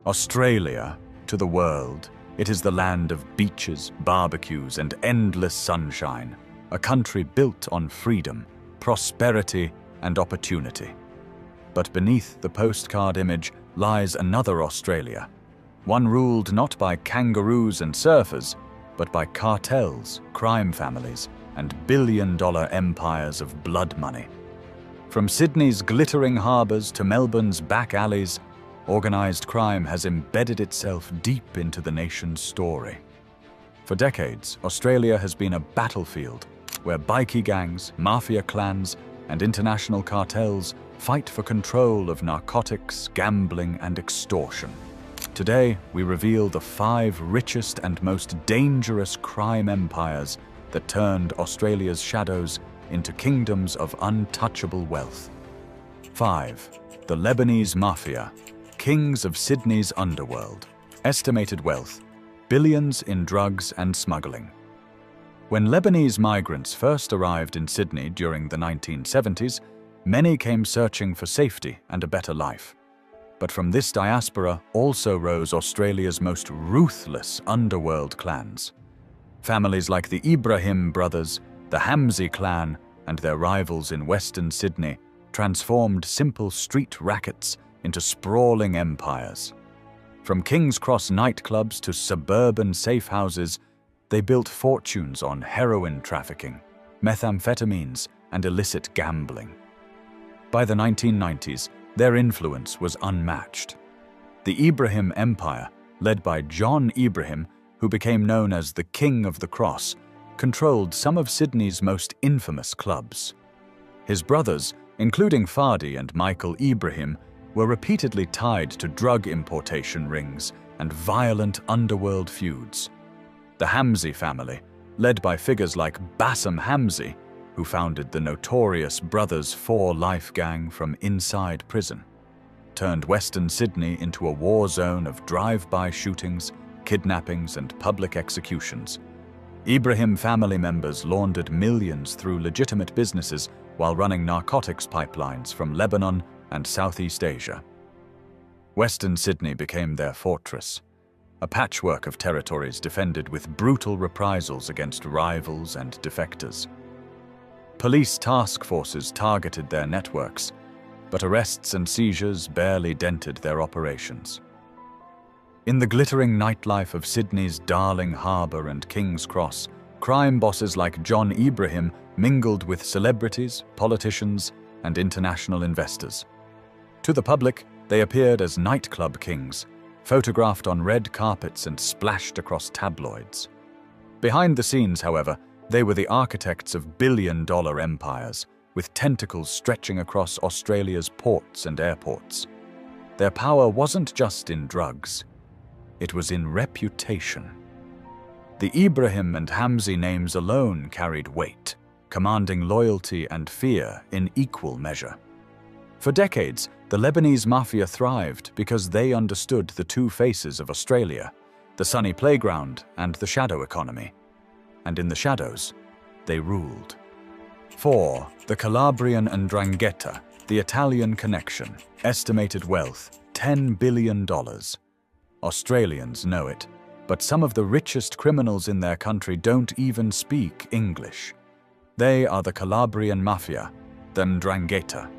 Australia, to the world, it is the land of beaches, barbecues, and endless sunshine, a country built on freedom, prosperity, and opportunity. But beneath the postcard image lies another Australia, one ruled not by kangaroos and surfers, but by cartels, crime families, and billion-dollar empires of blood money. From Sydney's glittering harbours to Melbourne's back alleys, organised crime has embedded itself deep into the nation's story. For decades, Australia has been a battlefield where bikie gangs, mafia clans, and international cartels fight for control of narcotics, gambling, and extortion. Today, we reveal the 5 richest and most dangerous crime empires that turned Australia's shadows into kingdoms of untouchable wealth. 5. The Lebanese Mafia, kings of Sydney's underworld. Estimated wealth, billions in drugs and smuggling. When Lebanese migrants first arrived in Sydney during the 1970s, many came searching for safety and a better life. But from this diaspora also rose Australia's most ruthless underworld clans. Families like the Ibrahim brothers, the Hamzi clan, and their rivals in Western Sydney transformed simple street rackets into sprawling empires. From King's Cross nightclubs to suburban safe houses, they built fortunes on heroin trafficking, methamphetamines, and illicit gambling. By the 1990s, their influence was unmatched. The Ibrahim Empire, led by John Ibrahim, who became known as the King of the Cross, controlled some of Sydney's most infamous clubs. His brothers, including Fadi and Michael Ibrahim, were repeatedly tied to drug importation rings and violent underworld feuds. The Hamzi family, led by figures like Bassem Hamzi, who founded the notorious Brothers 4 Life gang from inside prison, turned Western Sydney into a war zone of drive-by shootings, kidnappings, and public executions. Ibrahim family members laundered millions through legitimate businesses while running narcotics pipelines from Lebanon and Southeast Asia. Western Sydney became their fortress, a patchwork of territories defended with brutal reprisals against rivals and defectors. Police task forces targeted their networks, but arrests and seizures barely dented their operations. In the glittering nightlife of Sydney's darling harbour and King's Cross, crime bosses like John Ibrahim mingled with celebrities, politicians, and international investors. To the public, they appeared as nightclub kings, photographed on red carpets and splashed across tabloids. Behind the scenes, however, they were the architects of billion-dollar empires, with tentacles stretching across Australia's ports and airports. Their power wasn't just in drugs. It was in reputation. The Ibrahim and Hamzi names alone carried weight, commanding loyalty and fear in equal measure. For decades, the Lebanese Mafia thrived because they understood the two faces of Australia, the sunny playground and the shadow economy. And in the shadows, they ruled. 4. The Calabrian Ndrangheta, the Italian connection, estimated wealth, $10 billion. Australians know it, but some of the richest criminals in their country don't even speak English. They are the Calabrian Mafia, the Ndrangheta,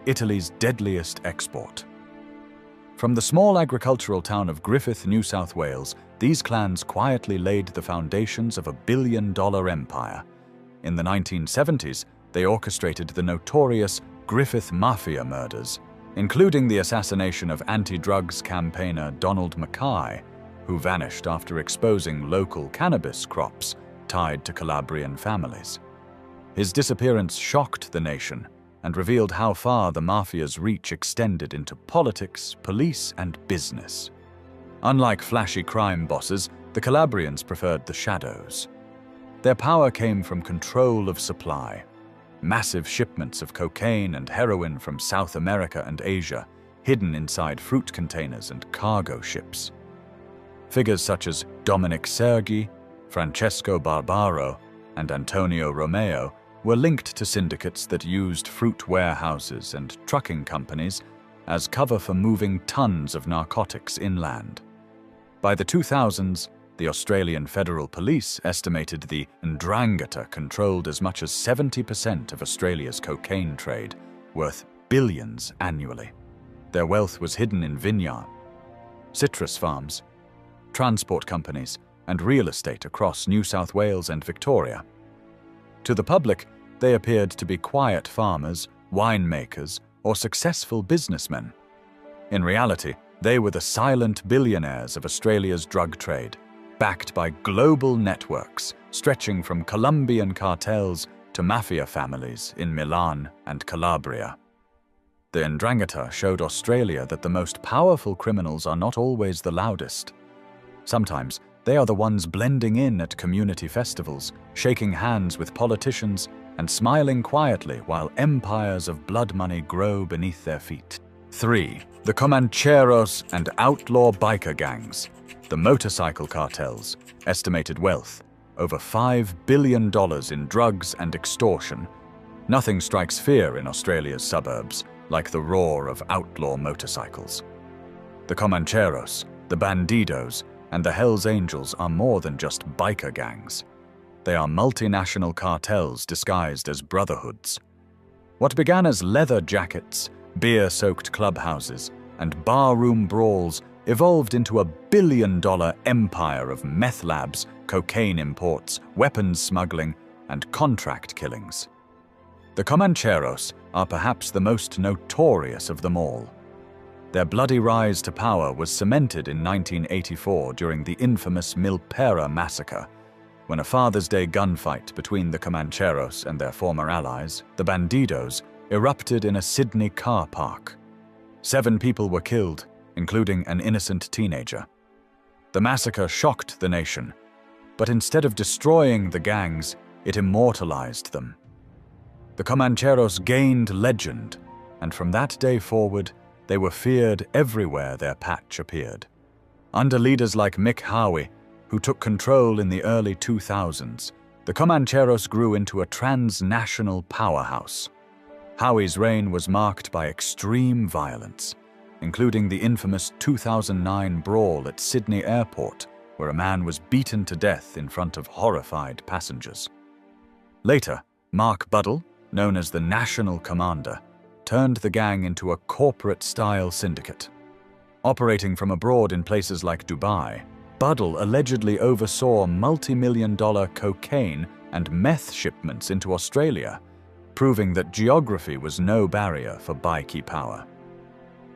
Italy's deadliest export. From the small agricultural town of Griffith, New South Wales, these clans quietly laid the foundations of a billion-dollar empire. In the 1970s, they orchestrated the notorious Griffith Mafia murders, including the assassination of anti-drugs campaigner Donald Mackay, who vanished after exposing local cannabis crops tied to Calabrian families. His disappearance shocked the nation and revealed how far the mafia's reach extended into politics, police, and business. Unlike flashy crime bosses, the Calabrians preferred the shadows. Their power came from control of supply. Massive shipments of cocaine and heroin from South America and Asia, hidden inside fruit containers and cargo ships. Figures such as Dominic Sergi, Francesco Barbaro, and Antonio Romeo were linked to syndicates that used fruit warehouses and trucking companies as cover for moving tons of narcotics inland. By the 2000s, the Australian Federal Police estimated the Ndrangheta controlled as much as 70% of Australia's cocaine trade, worth billions annually. Their wealth was hidden in vineyards, citrus farms, transport companies, and real estate across New South Wales and Victoria. To the public, they appeared to be quiet farmers, winemakers, or successful businessmen. In reality, they were the silent billionaires of Australia's drug trade, backed by global networks stretching from Colombian cartels to mafia families in Milan and Calabria. The Ndrangheta showed Australia that the most powerful criminals are not always the loudest. Sometimes they are the ones blending in at community festivals, shaking hands with politicians, and smiling quietly while empires of blood money grow beneath their feet. 3. The Comancheros and outlaw biker gangs. The motorcycle cartels, estimated wealth, over $5 billion in drugs and extortion. Nothing strikes fear in Australia's suburbs like the roar of outlaw motorcycles. The Comancheros, the Bandidos, and the Hells Angels are more than just biker gangs. They are multinational cartels disguised as brotherhoods. What began as leather jackets, beer-soaked clubhouses, and barroom brawls evolved into a billion-dollar empire of meth labs, cocaine imports, weapons smuggling, and contract killings. The Comancheros are perhaps the most notorious of them all. Their bloody rise to power was cemented in 1984 during the infamous Milpera massacre, when a Father's Day gunfight between the Comancheros and their former allies, the Bandidos, erupted in a Sydney car park. 7 people were killed, including an innocent teenager. The massacre shocked the nation, but instead of destroying the gangs, it immortalized them. The Comancheros gained legend, and from that day forward, they were feared everywhere their patch appeared. Under leaders like Mick Howie, who took control in the early 2000s, the Comancheros grew into a transnational powerhouse. Howie's reign was marked by extreme violence, including the infamous 2009 brawl at Sydney Airport, where a man was beaten to death in front of horrified passengers. Later, Mark Buddle, known as the National Commander, turned the gang into a corporate-style syndicate. Operating from abroad in places like Dubai, Buddle allegedly oversaw multi-million-dollar cocaine and meth shipments into Australia, proving that geography was no barrier for bikie power.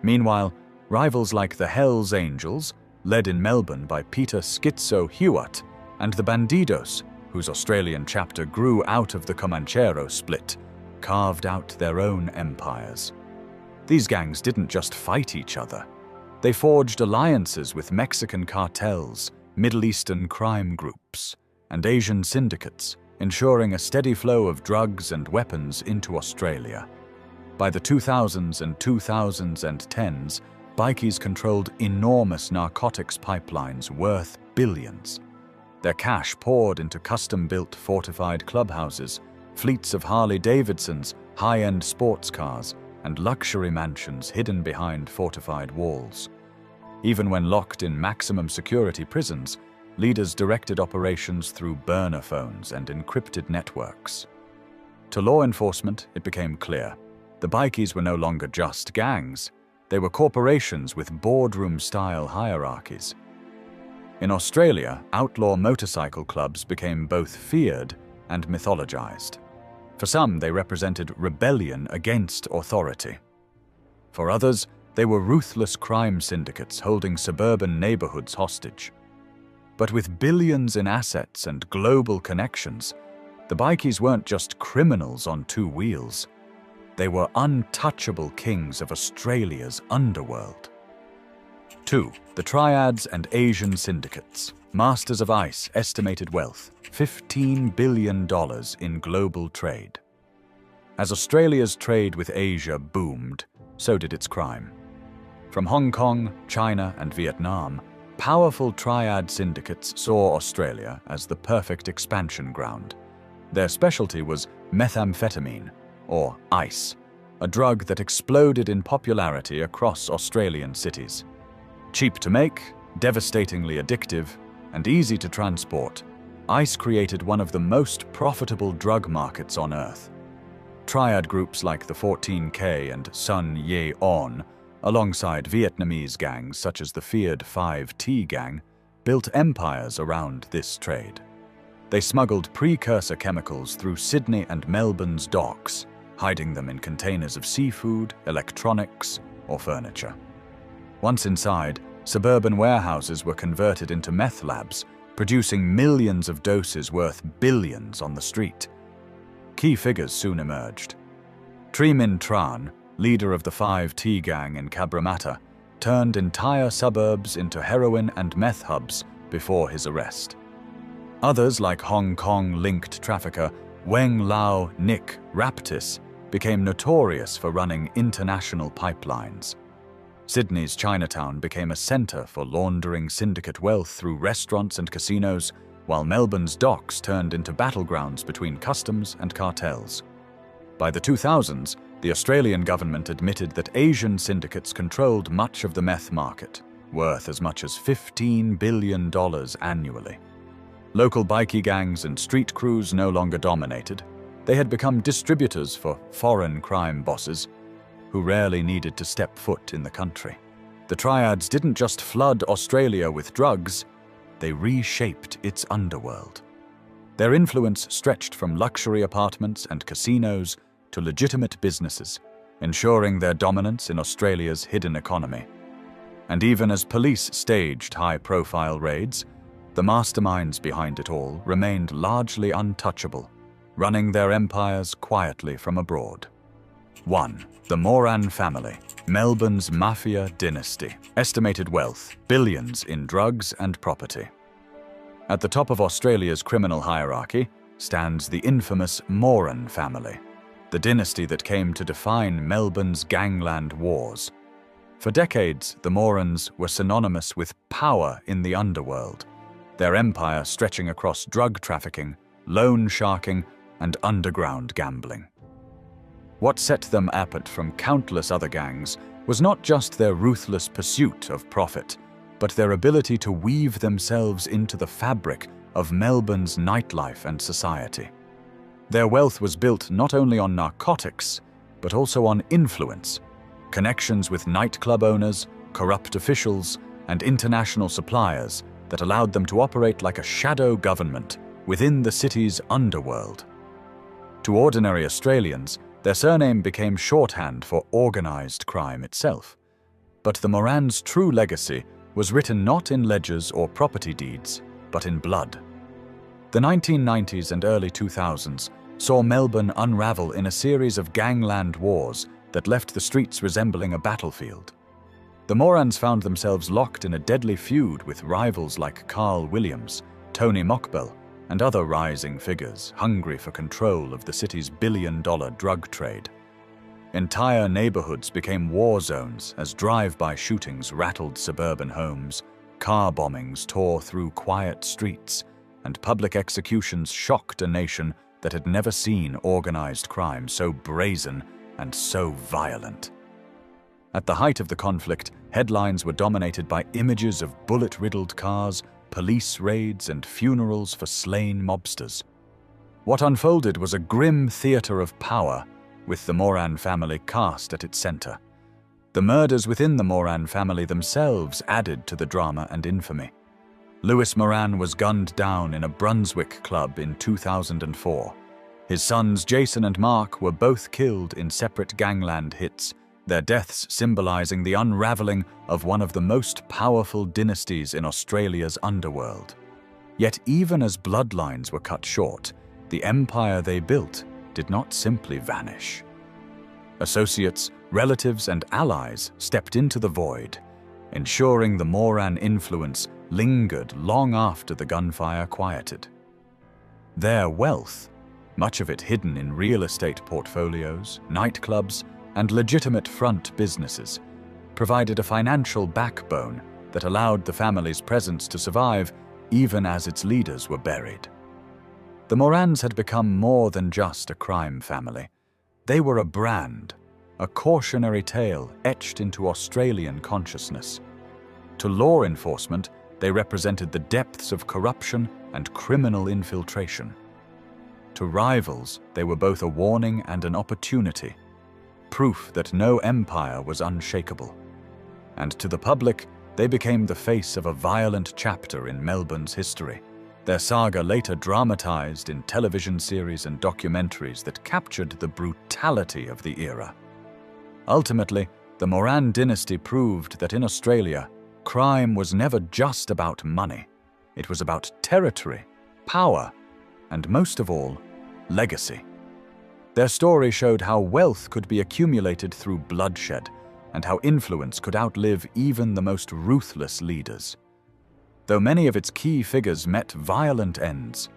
Meanwhile, rivals like the Hells Angels, led in Melbourne by Peter Schizo Hewitt, and the Bandidos, whose Australian chapter grew out of the Comanchero split, carved out their own empires. These gangs didn't just fight each other. They forged alliances with Mexican cartels, Middle Eastern crime groups, and Asian syndicates, ensuring a steady flow of drugs and weapons into Australia. By the 2000s and 2010s, bikies controlled enormous narcotics pipelines worth billions. Their cash poured into custom-built fortified clubhouses, fleets of Harley-Davidsons, high-end sports cars, and luxury mansions hidden behind fortified walls. Even when locked in maximum security prisons, leaders directed operations through burner phones and encrypted networks. To law enforcement, it became clear. The bikies were no longer just gangs. They were corporations with boardroom-style hierarchies. In Australia, outlaw motorcycle clubs became both feared and mythologized. For some, they represented rebellion against authority. For others, they were ruthless crime syndicates holding suburban neighborhoods hostage. But with billions in assets and global connections, the bikies weren't just criminals on 2 wheels. They were untouchable kings of Australia's underworld. 2. The Triads and Asian syndicates. Masters of ice estimated wealth, $15 billion in global trade. As Australia's trade with Asia boomed, so did its crime. From Hong Kong, China, and Vietnam, powerful triad syndicates saw Australia as the perfect expansion ground. Their specialty was methamphetamine, or ice, a drug that exploded in popularity across Australian cities. Cheap to make, devastatingly addictive, and easy to transport, ice created one of the most profitable drug markets on Earth. Triad groups like the 14K and Sun Ye On, alongside Vietnamese gangs such as the feared 5T gang, built empires around this trade. They smuggled precursor chemicals through Sydney and Melbourne's docks, hiding them in containers of seafood, electronics, or furniture. Once inside, suburban warehouses were converted into meth labs, producing millions of doses worth billions on the street. Key figures soon emerged. Triads Tran, leader of the 5T gang in Cabramatta, turned entire suburbs into heroin and meth hubs before his arrest. Others, like Hong Kong-linked trafficker Weng Lao Nick Raptis, became notorious for running international pipelines. Sydney's Chinatown became a centre for laundering syndicate wealth through restaurants and casinos, while Melbourne's docks turned into battlegrounds between customs and cartels. By the 2000s, the Australian government admitted that Asian syndicates controlled much of the meth market, worth as much as $15 billion annually. Local bikie gangs and street crews no longer dominated. They had become distributors for foreign crime bosses who rarely needed to step foot in the country. The Triads didn't just flood Australia with drugs, they reshaped its underworld. Their influence stretched from luxury apartments and casinos to legitimate businesses, ensuring their dominance in Australia's hidden economy. And even as police staged high-profile raids, the masterminds behind it all remained largely untouchable, running their empires quietly from abroad. 1. The Moran family, Melbourne's Mafia dynasty. Estimated wealth, billions in drugs and property. At the top of Australia's criminal hierarchy stands the infamous Moran family, the dynasty that came to define Melbourne's gangland wars. For decades, the Morans were synonymous with power in the underworld, their empire stretching across drug trafficking, loan sharking, and underground gambling. What set them apart from countless other gangs was not just their ruthless pursuit of profit, but their ability to weave themselves into the fabric of Melbourne's nightlife and society. Their wealth was built not only on narcotics, but also on influence, connections with nightclub owners, corrupt officials, and international suppliers that allowed them to operate like a shadow government within the city's underworld. To ordinary Australians, their surname became shorthand for organized crime itself. But the Morans' true legacy was written not in ledgers or property deeds, but in blood. The 1990s and early 2000s saw Melbourne unravel in a series of gangland wars that left the streets resembling a battlefield. The Morans found themselves locked in a deadly feud with rivals like Carl Williams, Tony Mockbell, and other rising figures hungry for control of the city's billion-dollar drug trade. Entire neighborhoods became war zones as drive-by shootings rattled suburban homes, car bombings tore through quiet streets, and public executions shocked a nation that had never seen organized crime so brazen and so violent. At the height of the conflict, headlines were dominated by images of bullet-riddled cars, police raids, and funerals for slain mobsters. What unfolded was a grim theater of power, with the Moran family cast at its center. The murders within the Moran family themselves added to the drama and infamy. Lewis Moran was gunned down in a Brunswick club in 2004. His sons Jason and Mark were both killed in separate gangland hits, their deaths symbolizing the unraveling of one of the most powerful dynasties in Australia's underworld. Yet even as bloodlines were cut short, the empire they built did not simply vanish. Associates, relatives, and allies stepped into the void, ensuring the Moran influence lingered long after the gunfire quieted. Their wealth, much of it hidden in real estate portfolios, nightclubs, and legitimate front businesses, provided a financial backbone that allowed the family's presence to survive even as its leaders were buried. The Morans had become more than just a crime family. They were a brand, a cautionary tale etched into Australian consciousness. To law enforcement, they represented the depths of corruption and criminal infiltration. To rivals, they were both a warning and an opportunity, proof that no empire was unshakable. And to the public, they became the face of a violent chapter in Melbourne's history. Their saga later dramatized in television series and documentaries that captured the brutality of the era. Ultimately, the Moran dynasty proved that in Australia, crime was never just about money. It was about territory, power, and most of all, legacy. Their story showed how wealth could be accumulated through bloodshed, and how influence could outlive even the most ruthless leaders. Though many of its key figures met violent ends,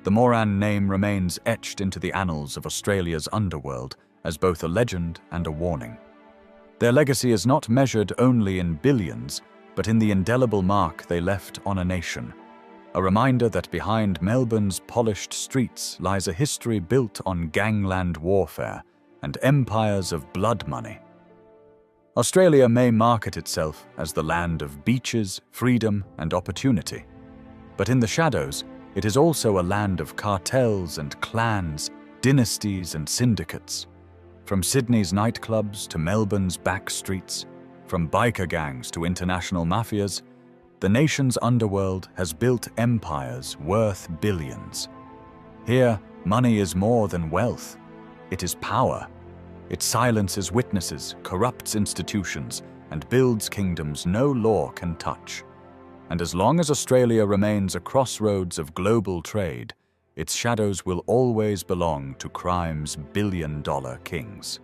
the Moran name remains etched into the annals of Australia's underworld as both a legend and a warning. Their legacy is not measured only in billions, but in the indelible mark they left on a nation. A reminder that behind Melbourne's polished streets lies a history built on gangland warfare and empires of blood money. Australia may market itself as the land of beaches, freedom, and opportunity. But in the shadows, it is also a land of cartels and clans, dynasties and syndicates. From Sydney's nightclubs to Melbourne's back streets, from biker gangs to international mafias, the nation's underworld has built empires worth billions. Here, money is more than wealth. It is power. It silences witnesses, corrupts institutions, and builds kingdoms no law can touch. And as long as Australia remains a crossroads of global trade, its shadows will always belong to crime's billion-dollar kings.